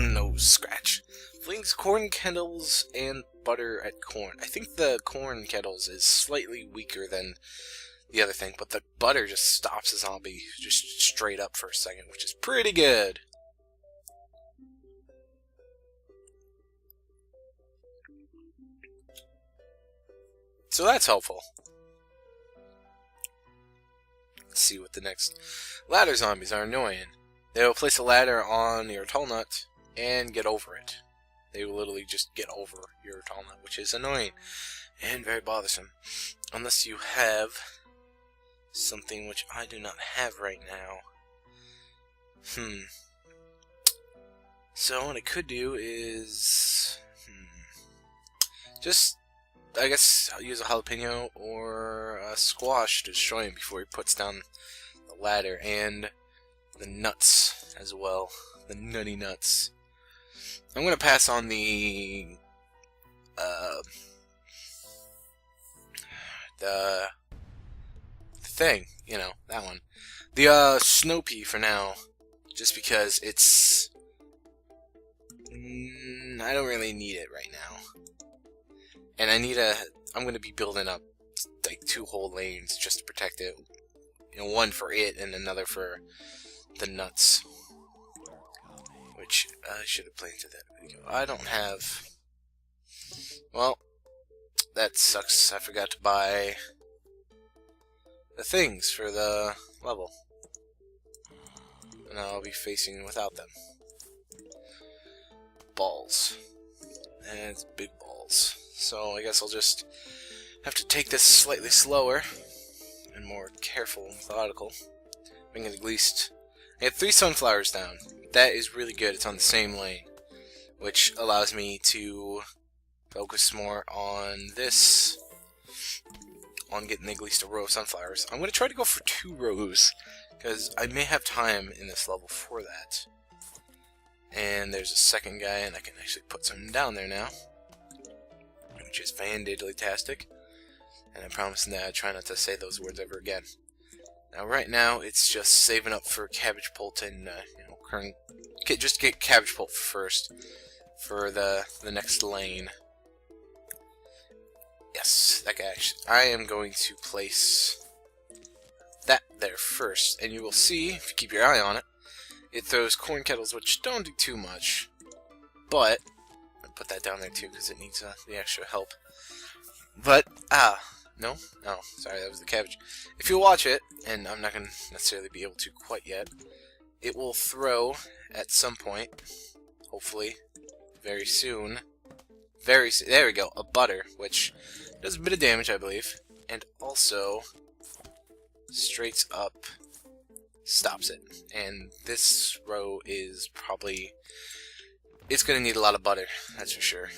Nose scratch. Flings corn kettles and butter at corn. I think the corn kettles is slightly weaker than the other thing, but the butter just stops a zombie just straight up for a second, which is pretty good. So that's helpful. Let's see what the next ladder zombies are annoying. They will place a ladder on your tall nut and get over it. They will literally just get over your tall nut, which is annoying and very bothersome. Unless you have something which I do not have right now. So what I could do is just, I guess, I'll use a jalapeno or a squash to destroy him before he puts down the ladder, and the nuts as well. The nutty nuts. I'm going to pass on the thing, you know, that one. The snow pea for now, just because it's I don't really need it right now. And I'm going to be building up like 2 whole lanes just to protect it. You know, one for it and another for the nuts. Which I should have planted that video. I don't have... Well, that sucks. I forgot to buy the things for the level. And I'll be facing without them. Balls. That's big balls. So I guess I'll just have to take this slightly slower and more careful and methodical. I can at least... I have 3 sunflowers down. That is really good. It's on the same lane, which allows me to focus more on this, on getting at least a row of sunflowers. I'm going to try to go for 2 rows, because I may have time in this level for that. And there's a second guy, and I can actually put some down there now, which is fantastic. And I promise that I try not to say those words ever again. Now, right now, it's just saving up for cabbage pult and, you know, just get cabbage pult first for the next lane. Yes, that guy actually. I am going to place that there first, and you will see, if you keep your eye on it, it throws corn kettles, which don't do too much, but I'll put that down there too because it needs the extra help. But, no, sorry, that was the cabbage. If you watch it, and I'm not going to necessarily be able to quite yet, it will throw at some point, hopefully, very soon, there we go, a butter, which does a bit of damage, I believe, and also straight up stops it. And this row is probably, it's going to need a lot of butter, that's for sure.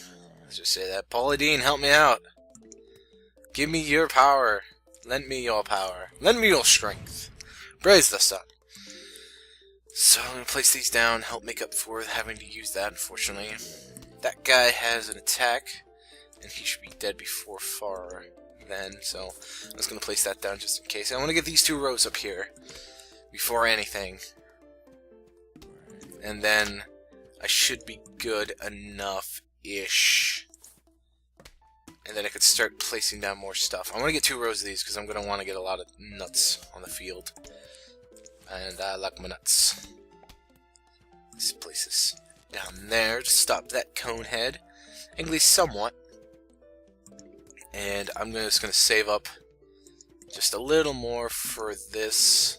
Let's just say that. Paulie Dean, help me out. Give me your power. Lend me your power. Lend me your strength. Praise the sun. So I'm going to place these down, help make up for having to use that, unfortunately. That guy has an attack, and he should be dead before far then, so I'm just going to place that down just in case. I want to get these 2 rows up here before anything. And then I should be good enough-ish. And then I could start placing down more stuff. I want to get 2 rows of these because I'm going to want to get a lot of nuts on the field. And I like my nuts. Let's place this down there to stop that cone head. At least somewhat. And I'm just going to save up just a little more for this.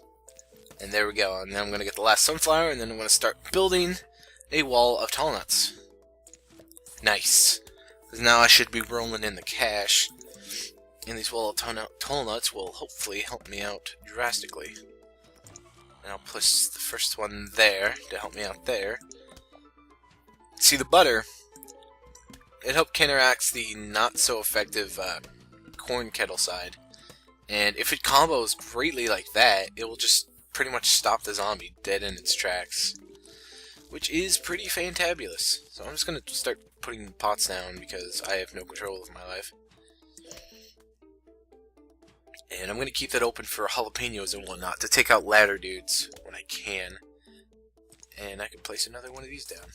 And there we go. And then I'm going to get the last sunflower. And then I'm going to start building a wall of tall nuts. Nice. Because now I should be rolling in the cash. And these wall of tall nuts will hopefully help me out drastically. And I'll place the first one there to help me out there. See, the butter, it helped counteract the not so effective corn kettle side. And if it combos greatly like that, it will just pretty much stop the zombie dead in its tracks. Which is pretty fantabulous. So I'm just going to start putting pots down because I have no control of my life. And I'm going to keep that open for jalapenos and whatnot to take out ladder dudes when I can. And I can place another one of these down.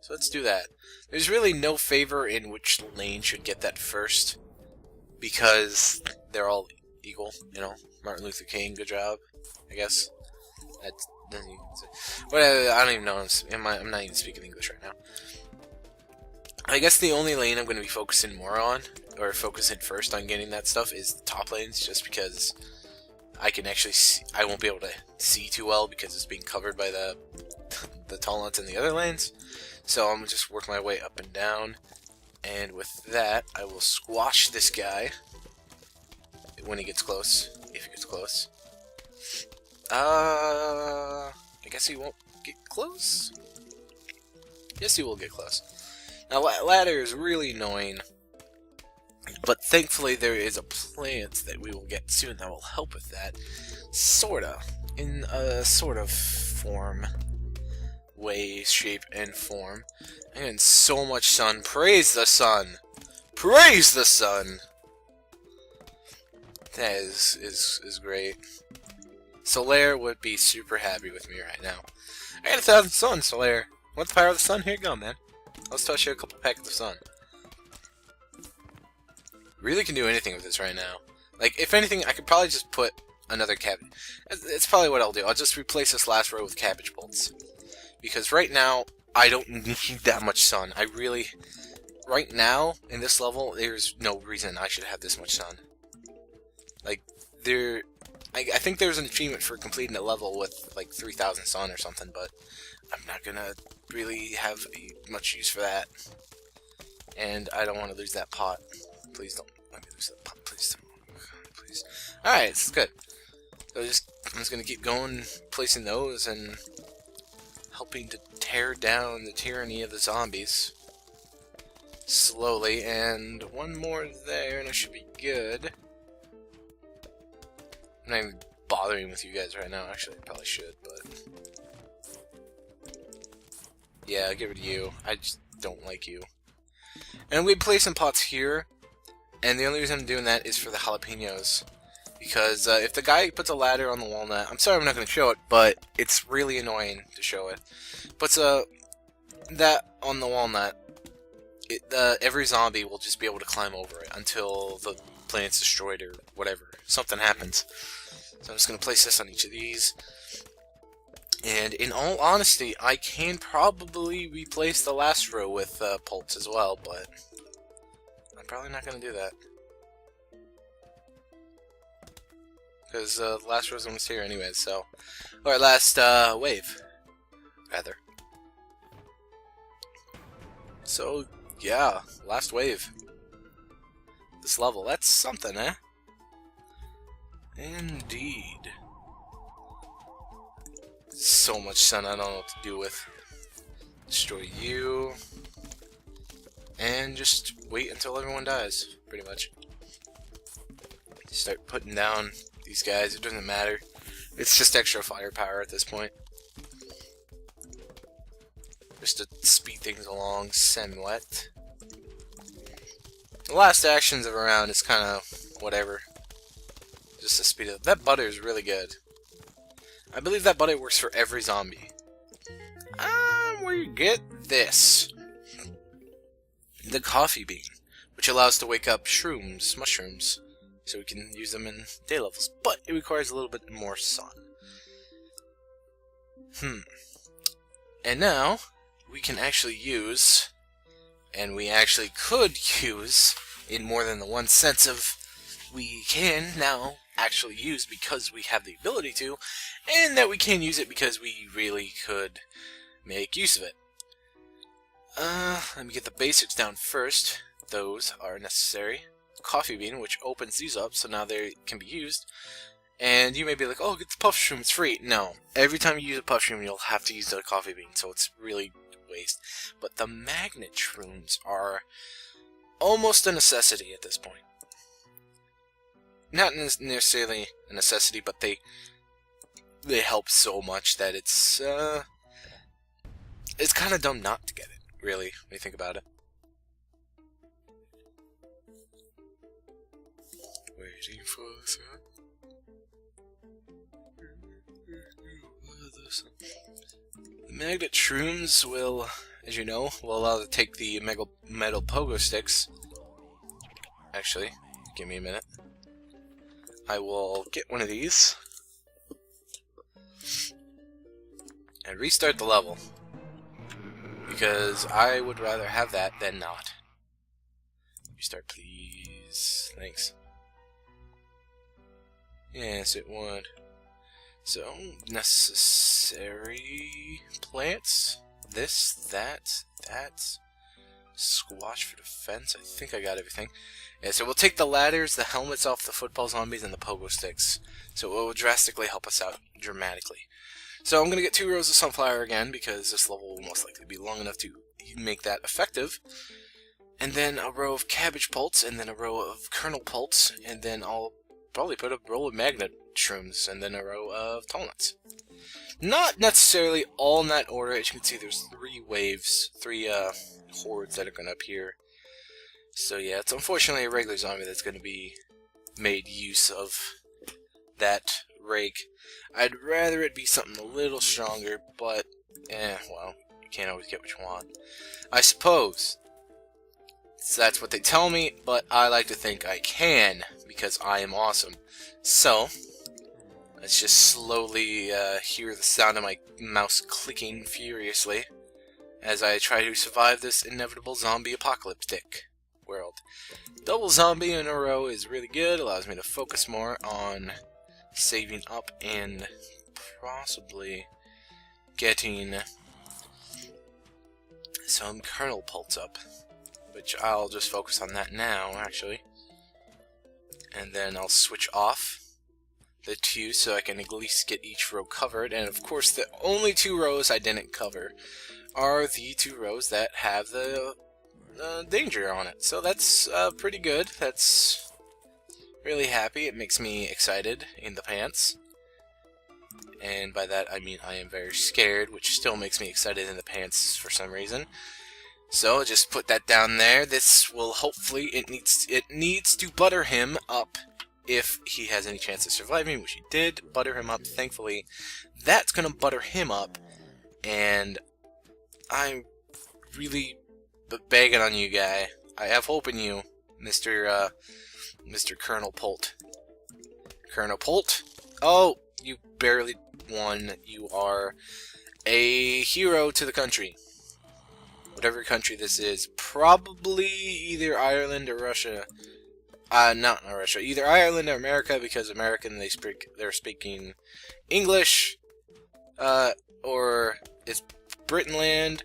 So let's do that. There's really no favor in which lane should get that first, because they're all equal, you know. Martin Luther King, good job, I guess. That doesn't even say. Well, I don't even know. I'm not even speaking English right now. I guess the only lane I'm going to be focusing more on, or focusing first on getting that stuff, is the top lanes, just because I can actually see, I won't be able to see too well because it's being covered by the talents in the other lanes. So I'm going to just work my way up and down, and with that, I will squash this guy when he gets close, if he gets close. I guess he won't get close? Yes, he will get close. Now, ladder is really annoying, but thankfully there is a plant that we will get soon that will help with that. Sorta. In a sort of form. Way, shape, and form. And so much sun. Praise the sun! Praise the sun! That is great. Solaire would be super happy with me right now. I got 1,000 sun, Solaire. Want the power of the sun? Here you go, man. Let's toss you a couple packets of sun. Really can do anything with this right now. Like, if anything, I could probably just put another cabbage. It's probably what I'll do. I'll just replace this last row with cabbage bolts. Because right now, I don't need that much sun. I really... Right now, in this level, there's no reason I should have this much sun. Like, I think there's an achievement for completing a level with, like, 3,000 sun or something, but I'm not gonna really have much use for that. And I don't want to lose that pot. Please don't let me lose that pot. Please don't. Please. Alright, this is good. So I'm just gonna keep going, placing those, and helping to tear down the tyranny of the zombies. Slowly, and one more there, and I should be good. I'm not even bothering with you guys right now. Actually, I probably should, but... Yeah, get rid of you. I just don't like you. And we place some pots here, and the only reason I'm doing that is for the jalapenos. Because if the guy puts a ladder on the walnut, I'm sorry I'm not going to show it, but it's really annoying to show it. Puts that on the walnut, every zombie will just be able to climb over it until the plant's destroyed or whatever. Something happens. So I'm just going to place this on each of these. And in all honesty, I can probably replace the last row with pults as well, but I'm probably not going to do that. Because the last row's almost here anyway, so... Or last wave, rather. So, yeah, last wave. This level, that's something, eh? Indeed. So much sun I don't know what to do with. Destroy you. And just wait until everyone dies, pretty much. Start putting down these guys, it doesn't matter. It's just extra firepower at this point. Just to speed things along somewhat. The last actions of a round is kind of whatever. Just to speed it. That butter is really good. I believe that butter works for every zombie. Where you get this. The coffee bean, which allows to wake up shrooms, mushrooms, so we can use them in day levels. But it requires a little bit more sun. And now, we can actually use, and we actually could use, in more than the one sense of we can now actually use because we have the ability to, and that we can use it because we really could make use of it. Let me get the basics down first. Those are necessary. Coffee bean, which opens these up, so now they can be used. And you may be like, oh, get the puff shroom, it's free. No. Every time you use a puff shroom, you'll have to use the coffee bean, so it's really waste. But the magnet shrooms are almost a necessity at this point. Not necessarily a necessity, but they help so much that it's kind of dumb not to get it, really, when you think about it. Waiting for the sun. Magnet shrooms will, as you know, will allow to take the metal pogo sticks. Actually, give me a minute. I will get one of these and restart the level, because I would rather have that than not. Restart, please. Thanks. Yes, it would. So, necessary plants. This, that. Squash for defense. I think I got everything. Yeah, so we'll take the ladders, the helmets off the football zombies, and the pogo sticks. So it will drastically help us out dramatically. So I'm going to get 2 rows of sunflower again, because this level will most likely be long enough to make that effective. And then a row of cabbage pults, and then a row of kernel pults, and then I'll probably put a row of magnet shrooms, and then a row of tall nuts. Not necessarily all in that order. As you can see, there's 3 waves, 3 hordes that are going to appear. So yeah, it's unfortunately a regular zombie that's going to be made use of that rake. I'd rather it be something a little stronger, but well, you can't always get what you want, I suppose. So that's what they tell me, but I like to think I can, because I am awesome. So, let's just slowly hear the sound of my mouse clicking furiously as I try to survive this inevitable zombie apocalyptic world. Double zombie in a row is really good, allows me to focus more on saving up and possibly getting some kernel pults up, which I'll just focus on that now, actually. And then I'll switch off the 2 so I can at least get each row covered. And of course, the only 2 rows I didn't cover are the 2 rows that have the danger on it. So that's pretty good. That's really happy. It makes me excited in the pants. And by that I mean I am very scared, which still makes me excited in the pants for some reason. So just put that down there. This will hopefully, it needs to butter him up if he has any chance of surviving, which he did. Butter him up, thankfully. That's gonna butter him up, and I'm really begging on you, guy. I have hope in you, Mr. Colonel Pult. Colonel Pult? Oh, you barely won. You are a hero to the country. Whatever country this is, probably either Ireland or Russia. Not Russia. Either Ireland or America, because American they're speaking English, or it's Britainland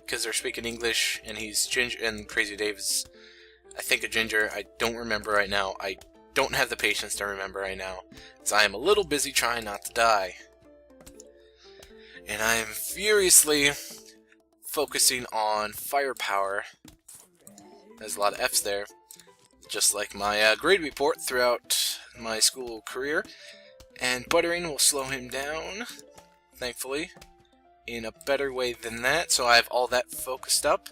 because they're speaking English, and he's Ginger, and Crazy Dave is, I think, a ginger. I don't remember right now. I don't have the patience to remember right now, as I am a little busy trying not to die, and I am furiously focusing on firepower. There's a lot of F's there, just like my grade report throughout my school career. And buttering will slow him down, thankfully, in a better way than that. So I have all that focused up,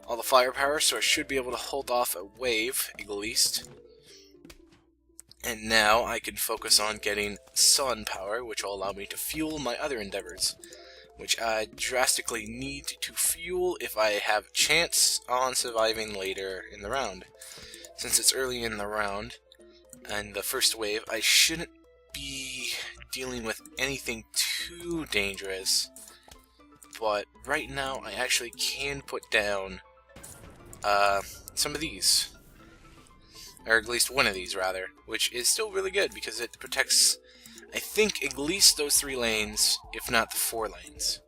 all the firepower, so I should be able to hold off a wave, at least. And now I can focus on getting sun power, which will allow me to fuel my other endeavors, which I drastically need to fuel if I have a chance on surviving later in the round. Since it's early in the round, and the first wave, I shouldn't be dealing with anything too dangerous. But right now, I actually can put down some of these. Or at least one of these, rather. Which is still really good, because it protects, I think, at least those 3 lanes, if not the 4 lanes.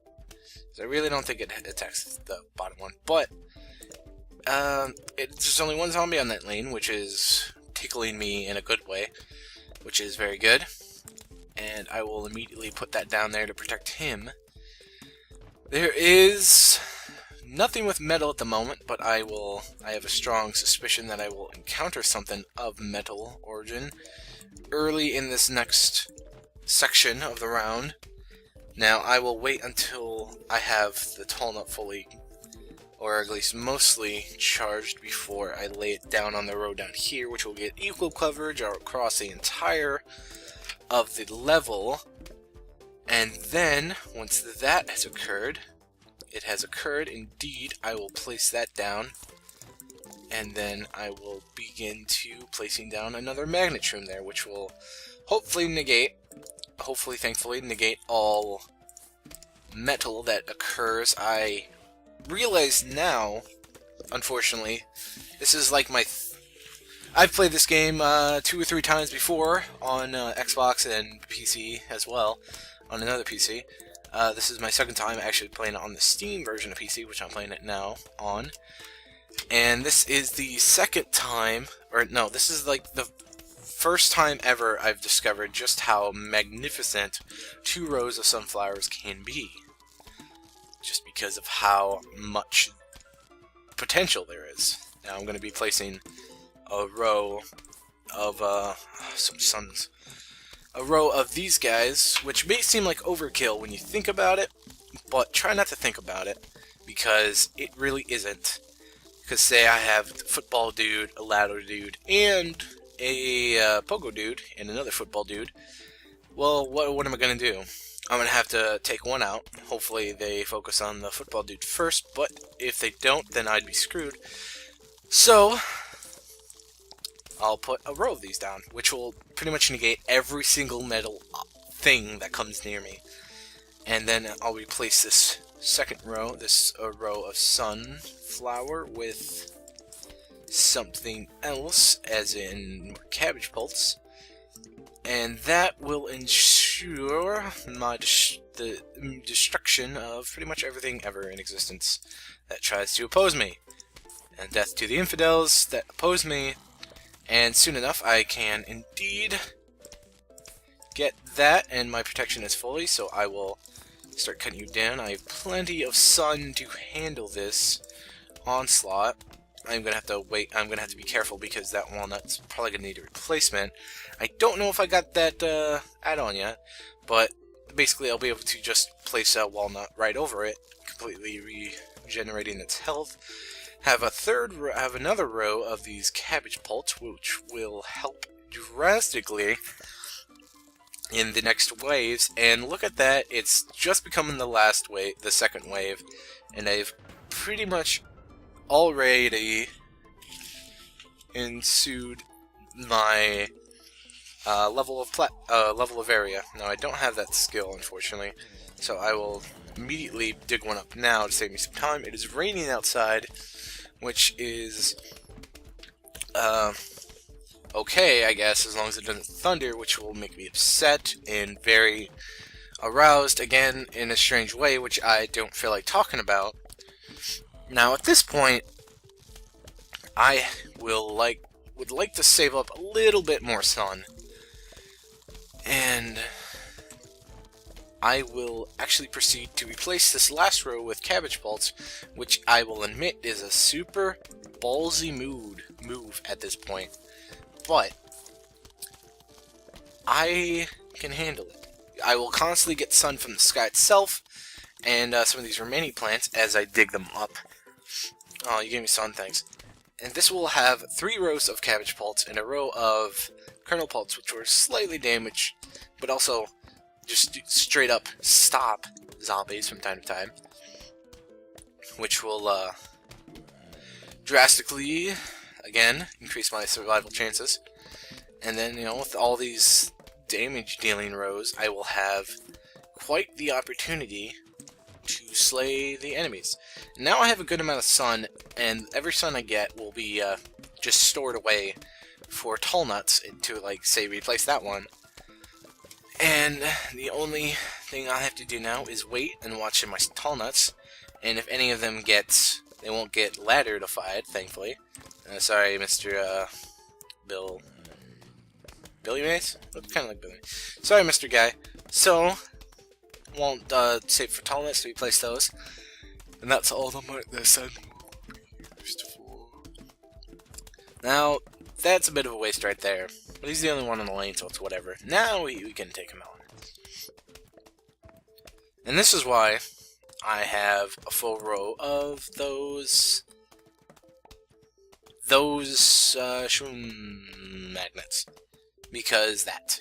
So I really don't think it attacks the bottom one. But there's only 1 zombie on that lane, which is tickling me in a good way, which is very good. And I will immediately put that down there to protect him. There is nothing with metal at the moment, but I have a strong suspicion that I will encounter something of metal origin early in this next section of the round. Now, I will wait until I have the tall nut fully, or at least mostly, charged before I lay it down on the road down here, which will get equal coverage across the entire of the level. And then, once that has occurred, it has occurred indeed, I will place that down. And then I will begin to placing down another magnet room there, which will hopefully thankfully negate all metal that occurs. I realize now, unfortunately, this is like my... I've played this game 2 or 3 times before on Xbox and PC as well, on another PC. This is my second time actually playing it on the Steam version of PC, which I'm playing it now on. And this is the second time, or no, this is like the first time ever I've discovered just how magnificent 2 rows of sunflowers can be. Just because of how much potential there is. Now I'm going to be placing a row of a row of these guys, which may seem like overkill when you think about it, but try not to think about it, because it really isn't. Because say I have a football dude, a ladder dude, and a pogo dude, and another football dude. Well, what am I going to do? I'm going to have to take one out. Hopefully they focus on the football dude first, but if they don't, then I'd be screwed. So, I'll put a row of these down, which will pretty much negate every single metal thing that comes near me. And then I'll replace this second row, this row of sunflower, with something else, as in more cabbage pults. And that will ensure the destruction of pretty much everything ever in existence that tries to oppose me. And death to the infidels that oppose me. And soon enough I can indeed get that, and my protection is fully, so I will start cutting you down. I have plenty of sun to handle this onslaught. I'm gonna have to wait. I'm gonna have to be careful because that walnut's probably gonna need a replacement. I don't know if I got that add-on yet, but basically I'll be able to just place a walnut right over it, completely regenerating its health. Have another row of these cabbage pults, which will help drastically in the next waves. And look at that, it's just becoming the last wave, the second wave, and I've pretty much already ensued my level of area. Now I don't have that skill, unfortunately, so I will immediately dig one up now to save me some time. It is raining outside, which is okay, I guess, as long as it doesn't thunder, which will make me upset and very aroused again in a strange way, which I don't feel like talking about. Now at this point, I would like to save up a little bit more sun, and I will actually proceed to replace this last row with cabbage pults, which I will admit is a super ballsy move at this point, but I can handle it. I will constantly get sun from the sky itself and some of these remaining plants as I dig them up. Oh, you gave me sun, thanks. And this will have 3 rows of cabbage pults and a row of kernel pults, which were slightly damaged, but also just straight up stop zombies from time to time, which will drastically, again, increase my survival chances. And then, you know, with all these damage dealing rows, I will have quite the opportunity to slay the enemies. Now I have a good amount of sun, and every sun I get will be just stored away for tall nuts to, like, say, replace that one. And the only thing I have to do now is wait and watch my tall nuts, and if any of them they won't get ladder-ified, thankfully. Sorry, Mr. Billy Mays? Looks kind of like Billy. Sorry, Mr. Guy. So, won't save for tall nuts to replace those. And that's all the sun used for. Now, that's a bit of a waste right there. But he's the only one on the lane, so it's whatever. Now we can take him out. And this is why I have a full row of those shroom magnets. Because that.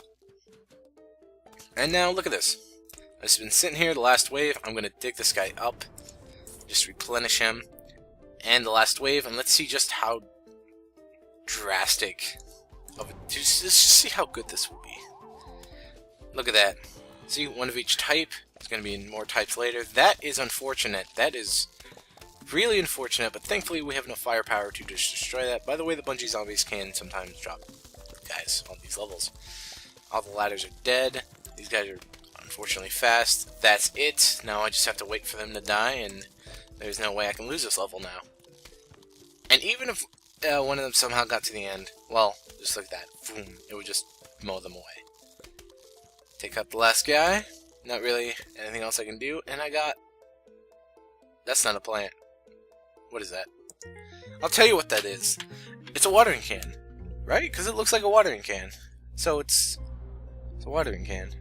And now look at this. I've been sitting here the last wave. I'm going to dig this guy up. Just replenish him. And the last wave. And let's see just how drastic of a... Let's just see how good this will be. Look at that. See, one of each type. There's going to be more types later. That is unfortunate. That is really unfortunate, but thankfully we have enough firepower to just destroy that. By the way, the bungee zombies can sometimes drop guys on these levels. All the ladders are dead. These guys are unfortunately fast. That's it. Now I just have to wait for them to die, and there's no way I can lose this level now. And even if one of them somehow got to the end, well, just like that. Boom. It would just mow them away. Take out the last guy. Not really anything else I can do. And I got... That's not a plant. What is that? I'll tell you what that is. It's a watering can. Right? Because it looks like a watering can. So it's a watering can.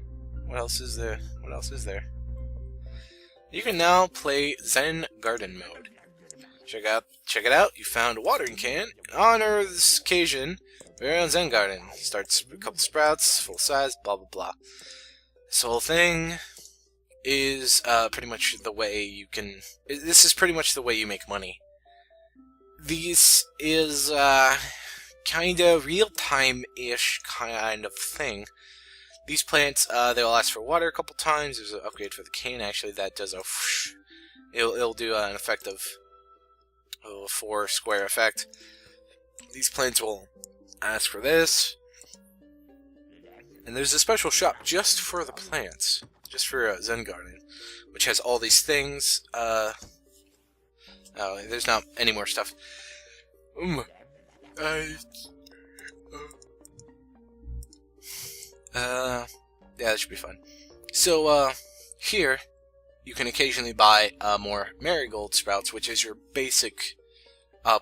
What else is there? What else is there? You can now play Zen Garden mode. Check it out. You found a watering can. In honor of this occasion, we're on Zen Garden. Starts with a couple sprouts, full size, blah blah blah. This whole thing is pretty much the way you can... This is pretty much the way you make money. This is kind of real-time-ish kind of thing. These plants, they'll ask for water a couple times. There's an upgrade for the cane, actually, that does a whoosh. It'll do an effect of a 4 square effect. These plants will ask for this. And there's a special shop just for the plants, just for Zen Garden, which has all these things. Oh, there's not any more stuff. Yeah, that should be fun. So, here, you can occasionally buy more marigold sprouts, which is your basic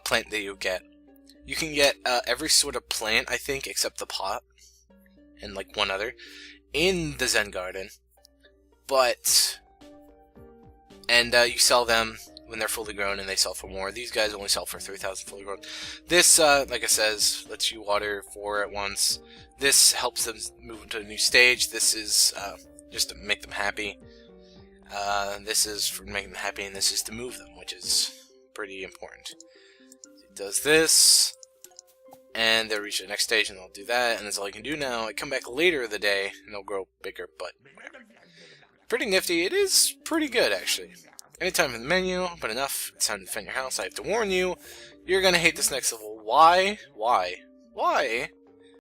plant that you get. You can get every sort of plant, I think, except the pot, and like one other, in the Zen Garden. But, and you sell them when they're fully grown, and they sell for more. These guys only sell for 3,000 fully grown. This, like I says, lets you water 4 at once. This helps them move into a new stage. This is just to make them happy. This is for making them happy, and this is to move them, which is pretty important. It does this, and they'll reach the next stage, and they'll do that, and that's all you can do now. I come back later in the day, and they'll grow bigger, but pretty nifty. It is pretty good, actually. Anytime in the menu, but enough. It's time to defend your house. I have to warn you, you're gonna hate this next level. Why? Why? Why